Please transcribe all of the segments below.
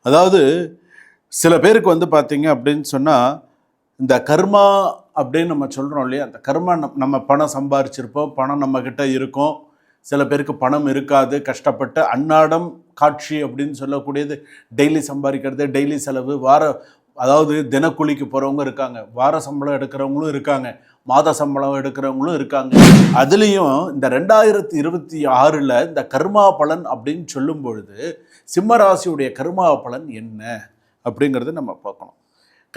அதாவது சில பேருக்கு வந்து பார்த்தீங்க அப்படின்னு சொன்னால், இந்த கர்மா அப்படின்னு நம்ம சொல்கிறோம் இல்லையா, அந்த கர்மா நம்ம பணம் சம்பாரிச்சிருப்போம், பணம் நம்மக்கிட்ட இருக்கும். சில பேருக்கு பணம் இருக்காது, கஷ்டப்பட்டு அன்னாடம் காட்சி அப்படின்னு சொல்லக்கூடியது டெய்லி சம்பாதிக்கிறது, டெய்லி செலவு, அதாவது தினக்கூலிக்கு போகிறவங்க இருக்காங்க, வார சம்பளம் எடுக்கிறவங்களும் இருக்காங்க, மாத சம்பளம் எடுக்கிறவங்களும் இருக்காங்க. அதுலேயும் இந்த 2026 இந்த கர்மா பலன் அப்படின்னு சொல்லும் பொழுது சிம்ம ராசியுடைய கர்மா பலன் என்ன அப்படிங்கிறது நம்ம பார்க்கணும்.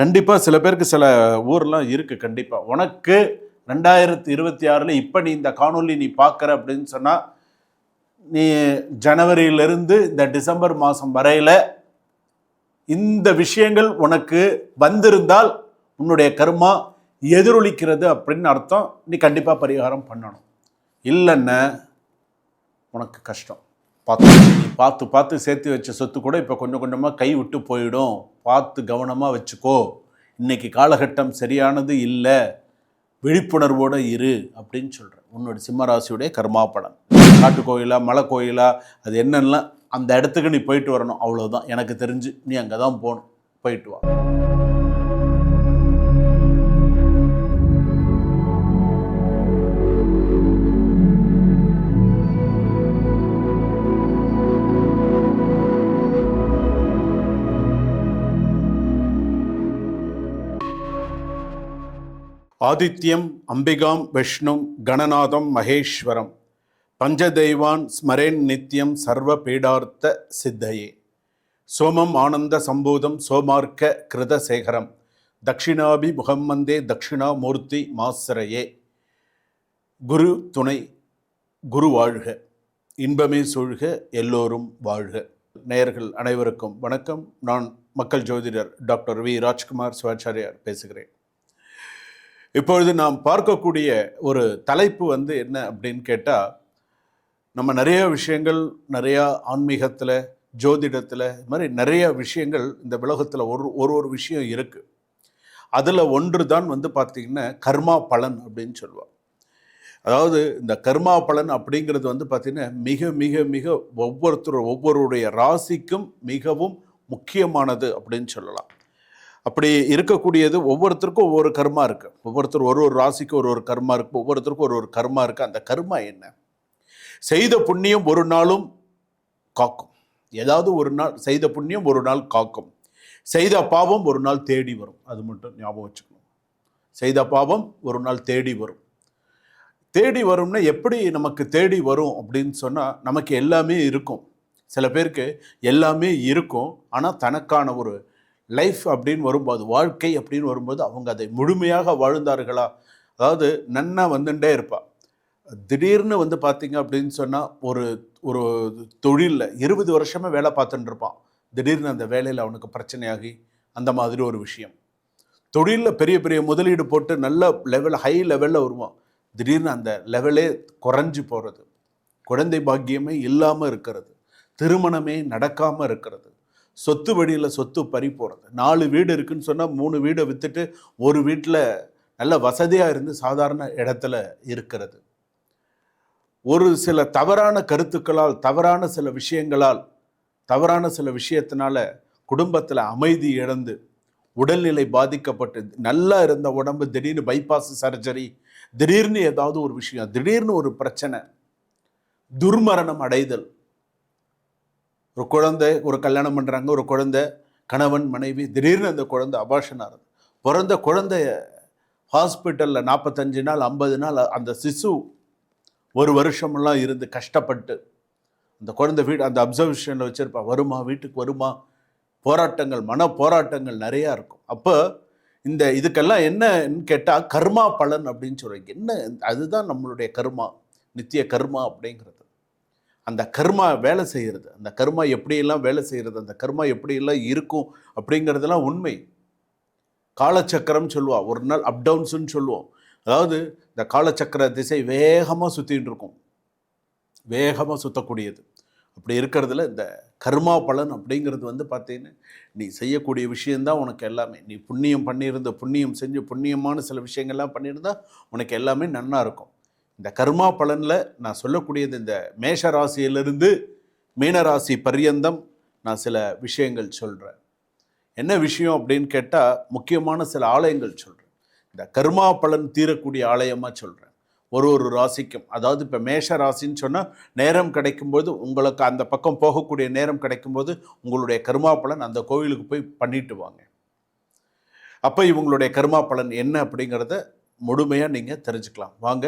கண்டிப்பாக சில பேருக்கு சில ஊர்லாம் இருக்குது. கண்டிப்பாக உனக்கு 2026 இப்போ நீ இந்த காணொலி நீ பார்க்குற அப்படின்னு சொன்னால், நீ ஜனவரியிலிருந்து இந்த டிசம்பர் மாதம் வரையில் இந்த விஷயங்கள் உனக்கு வந்திருந்தால் உன்னுடைய கர்மா எதிரொலிக்கிறது அப்படின்னு அர்த்தம். நீ கண்டிப்பாக பரிகாரம் பண்ணணும். இல்லைன்னா உனக்கு கஷ்டம். பார்த்து பார்த்து சேர்த்து வச்ச சொத்து கூட இப்போ கொஞ்சம் கொஞ்சமாக கை விட்டு போயிடும். பார்த்து கவனமாக வச்சுக்கோ. இன்னைக்கு காலகட்டம் சரியானது இல்லை, விழிப்புணர்வோடு இரு அப்படின்னு சொல்கிறேன். உன்னோட சிம்மராசியுடைய கர்மா பலன். காட்டு கோயிலா மலை கோயிலா அது என்னென்னலாம் அந்த இடத்துக்கு நீ போயிட்டு வரணும், அவ்வளோதான். எனக்கு தெரிஞ்சு நீ அங்கே தான் போகணும். போயிட்டு வா. ஆதித்யம் அம்பிகாம் விஷ்ணும் கணநாதம் மகேஸ்வரம் பஞ்சதெய்வான் ஸ்மரேன் நித்யம் சர்வ பீடார்த்த சித்தையே சோமம் ஆனந்த சம்பூதம் சோமார்க்க கிருதசேகரம் தட்சிணாபி முகம்மந்தே தட்சிணாமூர்த்தி மாசரையே. குரு துணை, குரு வாழ்க, இன்பமே சூழ்க, எல்லோரும் வாழ்க. நேயர்கள் அனைவருக்கும் வணக்கம். நான் மக்கள் ஜோதிடர் டாக்டர் வி ராஜ்குமார் சிவாச்சாரியார் பேசுகிறேன். இப்பொழுது நாம் பார்க்கக்கூடிய ஒரு தலைப்பு வந்து என்ன அப்படின்னு கேட்டால், நம்ம நிறைய விஷயங்கள், நிறையா ஆன்மீகத்தில், ஜோதிடத்தில், இது மாதிரி நிறைய விஷயங்கள் இந்த உலகத்தில் ஒரு விஷயம் இருக்குது. அதில் ஒன்று தான் வந்து பார்த்திங்கன்னா கர்மா பலன் அப்படின்னு சொல்லுவாங்க. அதாவது இந்த கர்மா பலன் அப்படிங்கிறது வந்து பார்த்திங்கன்னா மிக மிக மிக ஒவ்வொருடைய ராசிக்கும் மிகவும் முக்கியமானது அப்படின்னு சொல்லலாம். அப்படி இருக்கக்கூடியது ஒவ்வொருத்தருக்கும் ஒவ்வொரு கர்மா இருக்குது. ஒவ்வொருத்தர் ஒரு ராசிக்கு ஒரு கர்மா இருக்குது. ஒவ்வொருத்தருக்கும் ஒரு கர்மா இருக்குது. அந்த கர்மா என்ன? செய்த புண்ணியம் ஒரு நாளும் காக்கும். ஏதாவது ஒரு நாள் செய்த புண்ணியம் ஒரு நாள் காக்கும். செய்த பாவம் ஒரு நாள் தேடி வரும். அது மட்டும் ஞாபகம் வச்சுக்கணும். செய்த பாவம் ஒரு நாள் தேடி வரும். தேடி வரும்னா எப்படி நமக்கு தேடி வரும் அப்படின்னு சொன்னால், நமக்கு எல்லாமே இருக்கும். சில பேருக்கு எல்லாமே இருக்கும், ஆனால் தனக்கான ஒரு லைஃப் அப்படின்னு வரும்போது, வாழ்க்கை அப்படின்னு வரும்போது அவங்க அதை முழுமையாக வாழ்ந்தார்களா? அதாவது நன்னா வந்துட்டே இருப்பாள். திடீர்னு வந்து பார்த்திங்க அப்படின்னு சொன்னால், ஒரு தொழிலில் 20 வருஷமாக வேலை பார்த்துட்டு இருப்பான். திடீர்னு அந்த வேலையில் அவனுக்கு பிரச்சனையாகி அந்த மாதிரி ஒரு விஷயம். தொழிலில் பெரிய பெரிய முதலீடு போட்டு நல்ல ஹை லெவலில் வருவான். திடீர்னு அந்த லெவலே குறைஞ்சி போகிறது. குழந்தை பாக்கியமே இல்லாமல் இருக்கிறது. திருமணமே நடக்காமல் இருக்கிறது. சொத்து வழியில் சொத்து பறி போகிறது. 4 வீடு இருக்குன்னு சொன்னால் 3 வீடை விற்றுட்டு ஒரு வீட்டில் நல்ல வசதியாக இருந்து சாதாரண இடத்துல இருக்கிறது. ஒரு சில தவறான கருத்துக்களால், தவறான சில விஷயங்களால், தவறான சில விஷயத்தினால குடும்பத்தில் அமைதி இழந்து, உடல்நிலை பாதிக்கப்பட்டு, நல்லா இருந்த உடம்பு திடீர்னு பைபாஸ் சர்ஜரி, திடீர்னு ஏதாவது ஒரு விஷயம், திடீர்னு ஒரு பிரச்சனை, துர்மரணம் அடைதல். ஒரு குழந்தை, ஒரு கல்யாணம் பண்ணுறாங்க, ஒரு குழந்தை, கணவன் மனைவி, திடீர்னு அந்த குழந்தை அபார்ஷன் ஆகுது. பிறந்த குழந்தைய ஹாஸ்பிட்டலில் 45 நாள் 50 நாள் அந்த சிசு 1 வருஷமெல்லாம் இருந்து கஷ்டப்பட்டு அந்த குழந்தை அந்த அப்சர்வேஷனில் வச்சுருப்பா. வருமா, வீட்டுக்கு வருமா, போராட்டங்கள், மன போராட்டங்கள் நிறையா இருக்கும். அப்போ இதுக்கெல்லாம் என்னன்னு கேட்டால் கர்மா பலன் அப்படின்னு சொல்கிறீங்க. என்ன அதுதான் நம்மளுடைய கர்மா, நித்திய கர்மா அப்படிங்கிறது. அந்த கர்மா வேலை செய்கிறது, அந்த கர்மா எப்படியெல்லாம் வேலை செய்கிறது, அந்த கர்மா எப்படியெல்லாம் இருக்கும் அப்படிங்கிறதெல்லாம் உண்மை. காலச்சக்கரம் சொல்லுவாள். ஒரு நாள் அப் டவுன்ஸுன்னு சொல்லுவோம். அதாவது இந்த காலச்சக்கர திசை வேகமாக சுற்றின்னு இருக்கும், வேகமாக சுற்றக்கூடியது. அப்படி இருக்கிறதுல இந்த கர்மா பலன் அப்படிங்கிறது வந்து பார்த்தீங்கன்னா, நீ செய்யக்கூடிய விஷயந்தான் உனக்கு எல்லாமே. நீ புண்ணியம் பண்ணியிருந்த, புண்ணியம் செஞ்சு புண்ணியமான சில விஷயங்கள்லாம் பண்ணியிருந்தா உனக்கு எல்லாமே நன்னா இருக்கும். இந்த கர்மா பலனில் நான் சொல்லக்கூடியது இந்த மேஷ ராசியிலிருந்து மீனராசி பர்யந்தம் நான் சில விஷயங்கள் சொல்கிறேன். என்ன விஷயம் அப்படின்னு கேட்டால், முக்கியமான சில ஆலயங்கள் சொல்கிறேன். இந்த கர்மா பலன் தீரக்கூடிய ஆலயமாக சொல்கிறேன். ஒரு ராசிக்கும், அதாவது இப்போ மேஷ ராசின்னு சொன்னால், நேரம் கிடைக்கும்போது உங்களுக்கு அந்த பக்கம் போகக்கூடிய நேரம் கிடைக்கும்போது உங்களுடைய கர்மா பலன் அந்த கோவிலுக்கு போய் பண்ணிட்டு வாங்க. அப்போ இவங்களுடைய கர்மா பலன் என்ன அப்படிங்கிறத முழுமையாக நீங்கள் தெரிஞ்சுக்கலாம். வாங்க,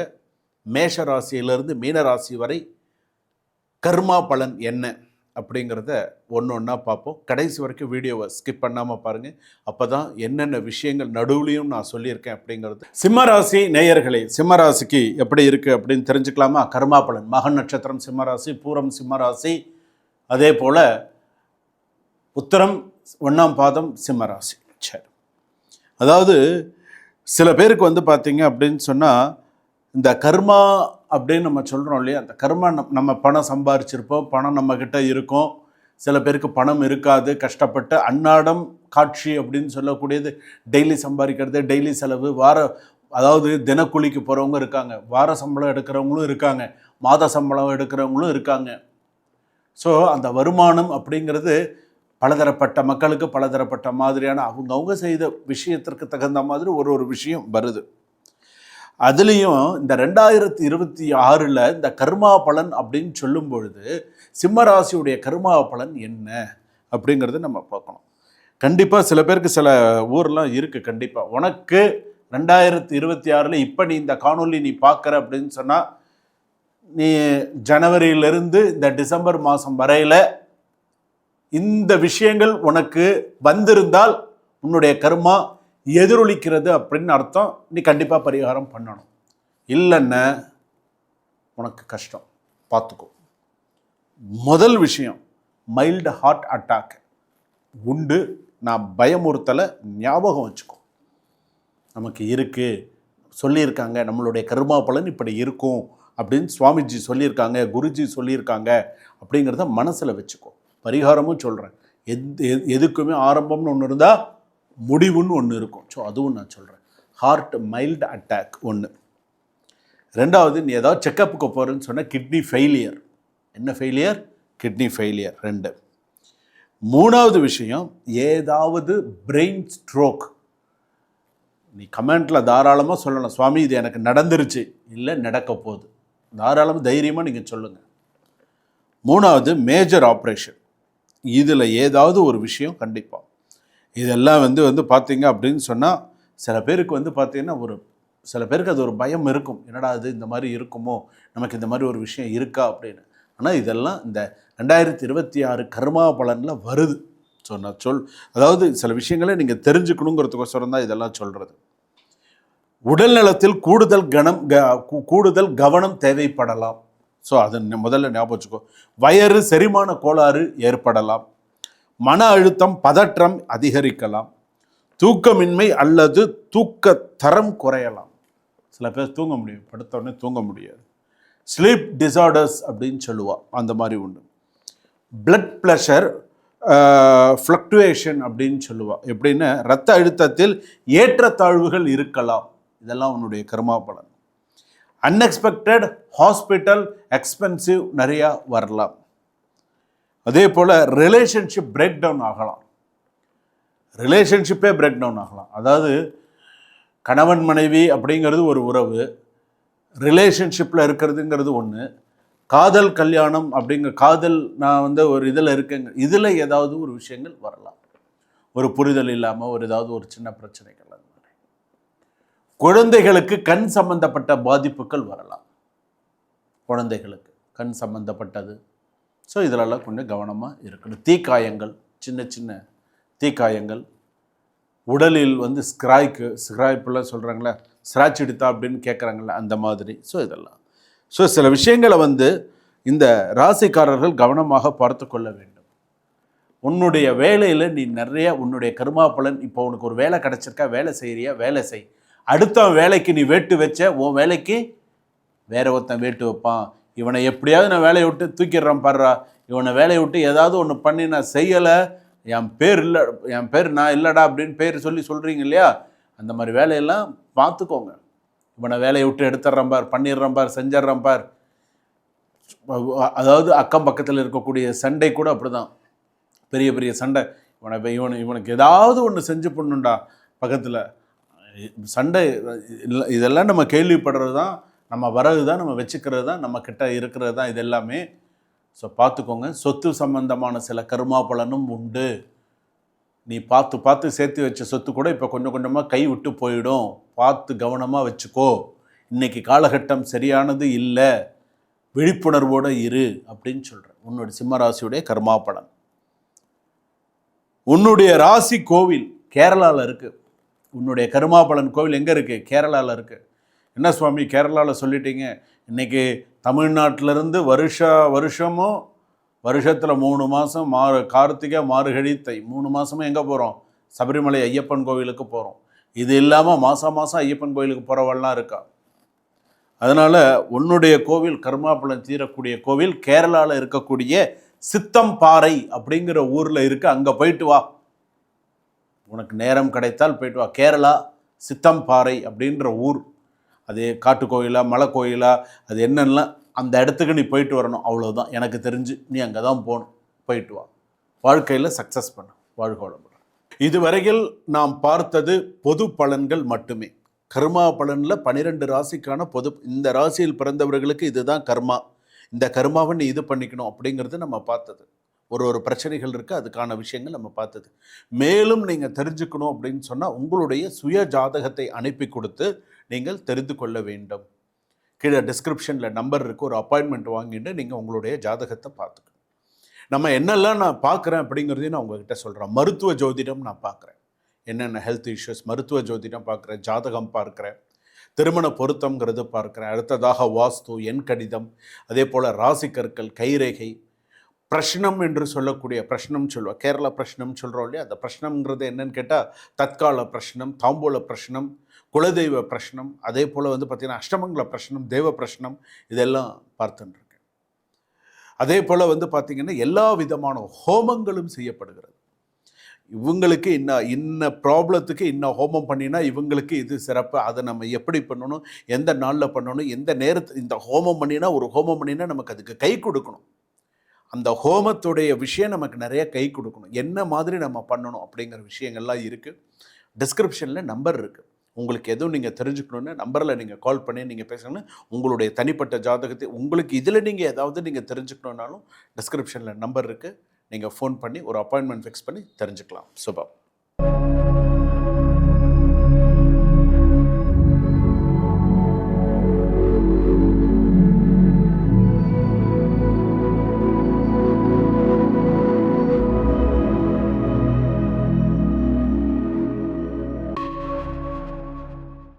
மேஷ ராசியிலிருந்து மீன ராசி வரை கர்மா பலன் என்ன அப்படிங்கிறத ஒன்று ஒன்றா பார்ப்போம். கடைசி வரைக்கும் வீடியோவை ஸ்கிப் பண்ணாமல் பாருங்கள். அப்போ தான் என்னென்ன விஷயங்கள் நடுவுலையும் நான் சொல்லியிருக்கேன் அப்படிங்கிறது. சிம்மராசி நேயர்களே, சிம்மராசிக்கு எப்படி இருக்குது அப்படின்னு தெரிஞ்சுக்கலாமா? கர்மா பலன், மகன் நட்சத்திரம் சிம்மராசி, பூரம் சிம்மராசி, அதே போல் உத்தரம் 1ஆம் பாதம் சிம்மராசி. சரி, அதாவது சில பேருக்கு வந்து பார்த்தீங்க அப்படின்னு சொன்னால், இந்த கர்மா அப்படின்னு நம்ம சொல்கிறோம் இல்லையா, அந்த கர்மா நம்ம பணம் சம்பாரிச்சிருப்போம், பணம் நம்மக்கிட்ட இருக்கும். சில பேருக்கு பணம் இருக்காது, கஷ்டப்பட்டு அன்னாடம் காட்சி அப்படின்னு சொல்லக்கூடியது, டெய்லி சம்பாதிக்கிறது, டெய்லி செலவு, அதாவது தினக்கூலிக்கு போகிறவங்க இருக்காங்க, வார சம்பளம் எடுக்கிறவங்களும் இருக்காங்க, மாத சம்பளம் எடுக்கிறவங்களும் இருக்காங்க. ஸோ அந்த வருமானம் அப்படிங்கிறது பலதரப்பட்ட மக்களுக்கு பலதரப்பட்ட மாதிரியான அவங்க செய்த விஷயத்திற்கு தகுந்த மாதிரி ஒரு விஷயம் வருது. அதுலேயும் இந்த 2026 இந்த கர்மா பலன் அப்படின்னு சொல்லும் பொழுது சிம்மராசியுடைய கர்மா பலன் என்ன அப்படிங்கிறத நம்ம பார்க்கணும். கண்டிப்பாக சில பேருக்கு சில ஊர்லாம் இருக்குது. கண்டிப்பாக உனக்கு 2026 இப்போ நீ இந்த காணொலி நீ பார்க்குற அப்படின்னு சொன்னால், நீ ஜனவரியிலிருந்து இந்த டிசம்பர் மாதம் வரையில் இந்த விஷயங்கள் உனக்கு வந்திருந்தால் உன்னுடைய கர்மா எதிரொலிக்கிறது அப்படின்னு அர்த்தம். நீ கண்டிப்பாக பரிகாரம் பண்ணணும். இல்லைன்னா உனக்கு கஷ்டம், பார்த்துக்கோ. முதல் விஷயம், மைல்டு ஹார்ட் அட்டாக் உண்டு. நான் பயமுறுத்தலை, ஞாபகம் வச்சுக்கோ. நமக்கு இருக்குது, சொல்லியிருக்காங்க, நம்மளுடைய கர்மா பலன் இப்படி இருக்கும் அப்படின்னு சுவாமிஜி சொல்லியிருக்காங்க, குருஜி சொல்லியிருக்காங்க அப்படிங்கிறத மனசில் வச்சுக்கோ. பரிகாரமும் சொல்கிறேன். எதுக்குமே ஆரம்பம்னு ஒன்று இருந்தால் முடிவுன்னு ஒன்று இருக்கும். ஸோ அதுவும் நான் சொல்கிறேன். ஹார்ட் மைல்டு அட்டாக் ஒன்று. ரெண்டாவது, நீ ஏதாவது செக்கப்புக்கு போகிறேன்னு சொன்னால் கிட்னி ஃபெயிலியர். என்ன ஃபெயிலியர்? Kidney failure. 2. மூணாவது விஷயம், ஏதாவது பிரெயின் ஸ்ட்ரோக். நீ கமெண்ட்டில் தாராளமாக சொல்லலாம், சுவாமி இது எனக்கு நடந்துருச்சு, இல்லை நடக்க போகுது. தாராளமாக தைரியமாக நீங்கள் சொல்லுங்கள். மூணாவது, மேஜர் ஆப்ரேஷன். இதில் ஏதாவது ஒரு விஷயம் கண்டிப்பாக. இதெல்லாம் வந்து பார்த்தீங்க அப்படின்னு சொன்னால், சில பேருக்கு வந்து பார்த்தீங்கன்னா சில பேருக்கு அது ஒரு பயம் இருக்கும். என்னடா அது இந்த மாதிரி இருக்குமோ, நமக்கு இந்த மாதிரி ஒரு விஷயம் இருக்கா அப்படின்னு. ஆனால் இதெல்லாம் இந்த 2026 கர்மா பலனில் வருது. ஸோ நான் அதாவது சில விஷயங்களை நீங்கள் தெரிஞ்சுக்கணுங்கிறதுக்கோசரம் தான் இதெல்லாம் சொல்கிறது. உடல் நலத்தில் கூடுதல் கவனம் தேவைப்படலாம். ஸோ அதை முதல்ல ஞாபகம் வச்சுக்கோ. வயிறு செரிமான கோளாறு ஏற்படலாம். மன அழுத்தம், பதற்றம் அதிகரிக்கலாம். தூக்கமின்மை அல்லது தூக்க தரம் குறையலாம். சில பேர் தூங்க முடியும், படுத்தோடனே தூங்க முடியாது. ஸ்லீப் டிசார்டர்ஸ் அப்படின்னு சொல்லுவாள், அந்த மாதிரி உண்டு. பிளட் ப்ரெஷர் ஃப்ளக்டுவேஷன் அப்படின்னு சொல்லுவாள். எப்படின்னா, இரத்த அழுத்தத்தில் ஏற்றத்தாழ்வுகள் இருக்கலாம். இதெல்லாம் உன்னுடைய கர்மா பலன். அன்எக்ஸ்பெக்டட் ஹாஸ்பிட்டல் எக்ஸ்பென்சிவ் நிறையா வரலாம். அதே போல் ரிலேஷன்ஷிப் பிரேக் டவுன் ஆகலாம். ரிலேஷன்ஷிப்பே பிரேக் டவுன் ஆகலாம். அதாவது கணவன் மனைவி அப்படிங்கிறது ஒரு உறவு, ரிலேஷன்ஷிப்பில் இருக்கிறதுங்கிறது ஒன்று. காதல் கல்யாணம் காதல் நான் ஒரு இதில் இருக்கேங்க, இதில் ஏதாவது ஒரு விஷயங்கள் வரலாம். ஒரு புரிதல் இல்லாமல் ஏதாவது ஒரு சின்ன பிரச்சனைகள். குழந்தைகளுக்கு கண் சம்பந்தப்பட்ட பாதிப்புகள் வரலாம். குழந்தைகளுக்கு கண் சம்பந்தப்பட்டது. ஸோ இதிலெல்லாம் கொஞ்சம் கவனமாக இருக்கணும். தீக்காயங்கள், சின்ன சின்ன தீக்காயங்கள், உடலில் ஸ்கிராய்ப்புலாம் சொல்கிறாங்களே, ஸ்க்ராட்ச் எடுத்தா அப்படின்னு கேட்குறாங்களே, அந்த மாதிரி. ஸோ இதெல்லாம் சில விஷயங்களை இந்த ராசிக்காரர்கள் கவனமாக பார்த்து கொள்ள வேண்டும். உன்னுடைய வேலையில் நீ நிறைய உன்னுடைய கர்மா பலன், இப்போ உனக்கு ஒரு வேலை கிடச்சிருக்கா, வேலை செய்கிறியா, வேலை செய். அடுத்த வேலைக்கு நீ வேட்டு வச்ச, உன் வேலைக்கு வேற ஒருத்தன் வேட்டு வைப்பான். இவனை எப்படியாவது நான் வேலையை விட்டு தூக்கிடுறேன் பாடுறா, இவனை வேலையை விட்டு ஏதாவது ஒன்று பண்ணி நான் செய்யலை, என் பேர் நான் இல்லைடா அப்படின்னு சொல்கிறீங்க இல்லையா, அந்த மாதிரி வேலையெல்லாம் பார்த்துக்கோங்க. இவனை வேலையை விட்டு எடுத்துடுறேன் பார், பண்ணிடுறேன் பார், செஞ்சிட்றேன் பார். அதாவது அக்கம் பக்கத்தில் இருக்கக்கூடிய சண்டை கூட அப்படி தான். பெரிய பெரிய சண்டை, இவனுக்கு ஏதாவது ஒன்று செஞ்சு பண்ணுண்டா பக்கத்தில் சண்டை. இதெல்லாம் நம்ம கேள்விப்படுறது தான், நம்ம வரது தான், நம்ம வச்சுக்கிறது தான், நம்ம கிட்ட இருக்கிறது தான், இது எல்லாமே. ஸோ பார்த்துக்கோங்க. சொத்து சம்பந்தமான சில கர்மா பலனும் உண்டு. நீ பார்த்து பார்த்து சேர்த்து வச்ச சொத்து கூட இப்போ கொஞ்சம் கொஞ்சமாக கை விட்டு போயிடும். பார்த்து கவனமாக வச்சுக்கோ. இன்றைக்கி காலகட்டம் சரியானது இல்லை, விழிப்புணர்வோடு இரு அப்படின்னு சொல்கிறேன். உன்னுடைய சிம்ம ராசியுடைய கர்மா பலன். உன்னுடைய ராசி கோவில் கேரளாவில் இருக்குது. உன்னுடைய கர்மா பலன் கோவில் எங்கே இருக்குது? கேரளாவில் இருக்குது. என்ன சுவாமி கேரளாவில் சொல்லிட்டீங்க? இன்றைக்கி தமிழ்நாட்டிலேருந்து வருஷமும் வருஷத்தில் 3 மாதம் கார்த்திகை மார்கழி தை 3 மாதமும் எங்கே போகிறோம்? சபரிமலை ஐயப்பன் கோவிலுக்கு போகிறோம். இது இல்லாமல் மாதம் ஐயப்பன் கோவிலுக்கு போகிறவெல்லாம் இருக்கா? அதனால் உன்னுடைய கோவில் கர்மா பலன் தீரக்கூடிய கோவில் கேரளாவில் இருக்கக்கூடிய சித்தம்பாறை அப்படிங்கிற ஊரில் இருக்குது. அங்கே போயிட்டு வா, உனக்கு நேரம் கிடைத்தால் போயிட்டு வா. கேரளா சித்தம்பாறை அப்படின்ற ஊர். அது காட்டு கோயிலா மலை கோயிலா அது என்னென்னலாம் அந்த இடத்துக்கு நீ போயிட்டு வரணும், அவ்வளோதான் எனக்கு தெரிஞ்சு. நீ அங்கே தான் போகணும், போயிட்டு வா. வாழ்க்கையில் சக்ஸஸ் பண்ண. வாழ்க வளமுடன். இதுவரையில் நாம் பார்த்தது பொது பலன்கள் மட்டுமே. கர்மா பலனில் 12 ராசிக்கான இந்த ராசியில் பிறந்தவர்களுக்கு இதுதான் கர்மா, இந்த கர்மாவை நீ இது பண்ணிக்கணும் அப்படிங்கிறது நம்ம பார்த்தது. ஒரு பிரச்சனைகள் இருக்குது, அதுக்கான விஷயங்கள் நம்ம பார்த்தது. மேலும் நீங்கள் தெரிஞ்சுக்கணும் அப்படின்னு சொன்னால் உங்களுடைய சுய ஜாதகத்தை அனுப்பி கொடுத்து நீங்கள் தெரிந்து கொள்ள வேண்டும். கீழே டிஸ்கிரிப்ஷனில் நம்பர் இருக்குது, ஒரு அப்பாயின்மெண்ட் வாங்கிட்டு நீங்கள் உங்களுடைய ஜாதகத்தை பார்த்துக்கணும். நம்ம என்னெல்லாம் நான் பார்க்குறேன் அப்படிங்கிறதையும் நான் உங்கள்கிட்ட சொல்கிறேன். மருத்துவ ஜோதிடம் நான் பார்க்குறேன், என்னென்ன ஹெல்த் இஷ்யூஸ், மருத்துவ ஜோதிடம் பார்க்குறேன், ஜாதகம் பார்க்குறேன், திருமண பொருத்தங்கிறது பார்க்குறேன், அடுத்ததாக வாஸ்து, எண் கடிதம், அதே போல் ராசி கற்கள், கைரேகை, பிரஷ்னம் என்று சொல்லக்கூடிய பிரஷ்னம் சொல்லுவோம், கேரளா பிரஷ்னம் சொல்கிறோம் இல்லையா? அந்த பிரஷ்னம்ங்கிறது என்னன்னு கேட்டால் தற்கால பிரஷ்னம், தாம்பூல பிரஷ்னம், குலதெய்வ பிரஷ்னம், அதே போல் பார்த்திங்கன்னா அஷ்டமங்கல பிரஷ்னம், தெய்வ பிரஷ்னம், இதெல்லாம் பார்த்துட்டுருக்கேன். அதே போல் பார்த்திங்கன்னா எல்லா விதமான ஹோமங்களும் செய்யப்படுகிறது. இவங்களுக்கு இன்ன ப்ராப்ளத்துக்கு ஹோமம் பண்ணினா இவங்களுக்கு இது சிறப்பு, அதை நம்ம எப்படி பண்ணணும், எந்த நாளில் பண்ணணும், எந்த நேரத்தில் இந்த ஹோமம் பண்ணினா, ஒரு ஹோமம் பண்ணினா நமக்கு அதுக்கு கை கொடுக்கணும். அந்த ஹோமத்துடைய விஷயம் நமக்கு நிறைய கை கொடுக்கணும். என்ன மாதிரி நம்ம பண்ணணும் அப்படிங்கிற விஷயங்கள்லாம் இருக்குது. டிஸ்கிரிப்ஷனில் நம்பர் இருக்குது. உங்களுக்கு எதுவும் நீங்கள் தெரிஞ்சுக்கணுன்னு நம்பரில் நீங்கள் கால் பண்ணி நீங்கள் பேசணும்னு உங்களுடைய தனிப்பட்ட ஜாதகத்தை உங்களுக்கு இதில் நீங்கள் ஏதாவது நீங்கள் தெரிஞ்சுக்கணுன்னாலும் டிஸ்கிரிப்ஷனில் நம்பர் இருக்குது. நீங்கள் ஃபோன் பண்ணி ஒரு அப்பாயின்மெண்ட் ஃபிக்ஸ் பண்ணி தெரிஞ்சுக்கலாம். சுபம்.